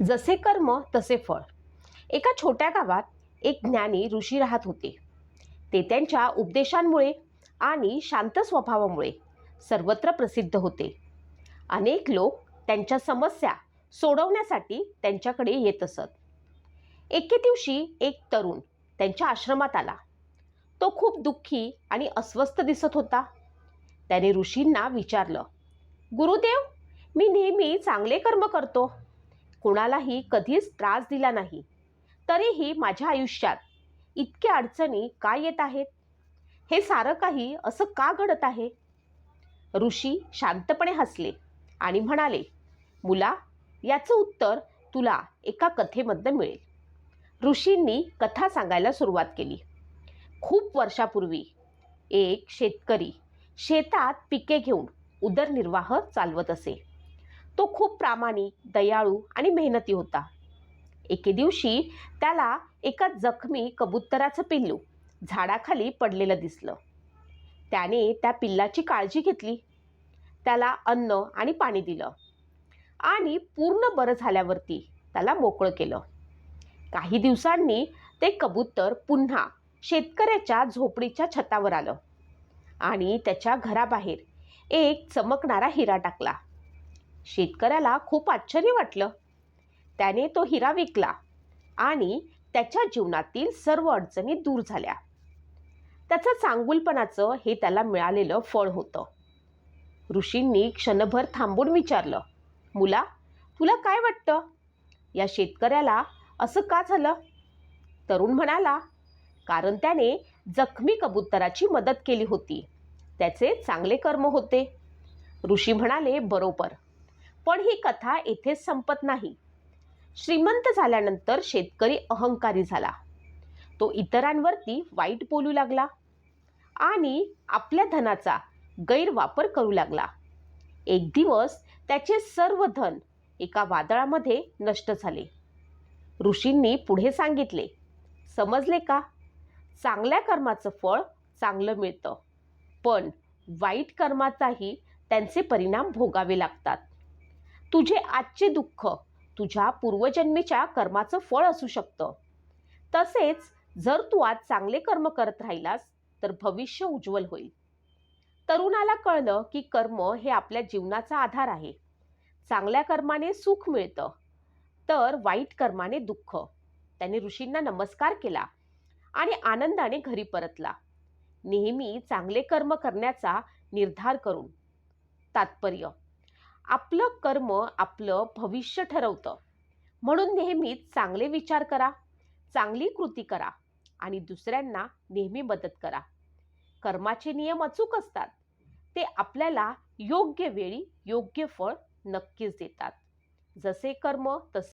जसे कर्म तसे फळ. एका छोट्या गावात एक ज्ञानी ऋषी राहत होते. ते त्यांच्या उपदेशांमुळे आणि शांत स्वभावामुळे सर्वत्र प्रसिद्ध होते. अनेक लोक त्यांच्या समस्या सोडवण्यासाठी त्यांच्याकडे येत असत. एके दिवशी एक तरुण त्यांच्या आश्रमात आला. तो खूप दुःखी आणि अस्वस्थ दिसत होता. त्याने ऋषींना विचारलं, गुरुदेव, मी नेहमी चांगले कर्म करतो, कोणालाही कधीच त्रास दिला नाही, तरीही माझ्या आयुष्यात इतक्या अडचणी का येत आहेत? हे सारं काही असं का घडत आहे? ऋषी शांतपणे हसले आणि म्हणाले, मुला, याचं उत्तर तुला एका कथेमधनं मिळेल. ऋषींनी कथा सांगायला सुरुवात केली. खूप वर्षापूर्वी एक शेतकरी शेतात पिके घेऊन उदरनिर्वाह चालवत असे. तो खूप प्रामाणिक, दयाळू आणि मेहनती होता. एके दिवशी त्याला एका जखमी कबुतराचं पिल्लू झाडाखाली पडलेलं दिसलं. त्याने त्या पिल्लाची काळजी घेतली, त्याला अन्न आणि पाणी दिलं आणि पूर्ण बरं झाल्यावरती त्याला मोकळं केलं. काही दिवसांनी ते कबूतर पुन्हा शेतकऱ्याच्या झोपडीच्या छतावर आलं आणि त्याच्या घराबाहेर एक चमकणारा हिरा टाकला. शेतकऱ्याला खूप आश्चर्य वाटलं. त्याने तो हिरा विकला आणि त्याच्या जीवनातील सर्व अडचणी दूर झाल्या. त्याचं चांगुलपणाचं हे त्याला मिळालेलं फळ होतं. ऋषींनी क्षणभर थांबून विचारलं, मुला, तुला काय वाटतं? या शेतकऱ्याला असं का झालं? तरुण म्हणाला, कारण त्याने जखमी कबुतराची मदत केली होती. त्याचे चांगले कर्म होते. ऋषी म्हणाले, बरोबर, पण ही कथा येथेच संपत नाही. श्रीमंत झाल्यानंतर शेतकरी अहंकारी झाला. तो इतरांवरती वाईट बोलू लागला आणि आपल्या धनाचा गैरवापर करू लागला. एक दिवस त्याचे सर्व धन एका वादळामध्ये नष्ट झाले. ऋषींनी पुढे सांगितले, समजले का? चांगल्या कर्माचं फळ चांगलं मिळतं, पण वाईट कर्माचाही त्यांचे परिणाम भोगावे लागतात. तुझे आजचे दुःख तुझ्या पूर्वजन्मीच्या कर्माचं फळ असू शकतं. तसेच जर तू आज चांगले कर्म करत राहिलास तर भविष्य उज्ज्वल होईल. तरुणाला कळलं की कर्म हे आपल्या जीवनाचा आधार आहे. चांगल्या कर्माने सुख मिळतं, तर वाईट कर्माने दुःख. त्याने ऋषींना नमस्कार केला आणि आनंदाने घरी परतला. नेहमी चांगले कर्म करण्याचा निर्धार करून. तात्पर्य, आपलं कर्म आपलं भविष्य ठरवतं. म्हणून नेहमीच चांगले विचार करा, चांगली कृती करा आणि दुसऱ्यांना नेहमी मदत करा. कर्माचे नियम अचूक असतात. ते आपल्याला योग्य वेळी योग्य फळ नक्कीच देतात. जसे कर्म तसे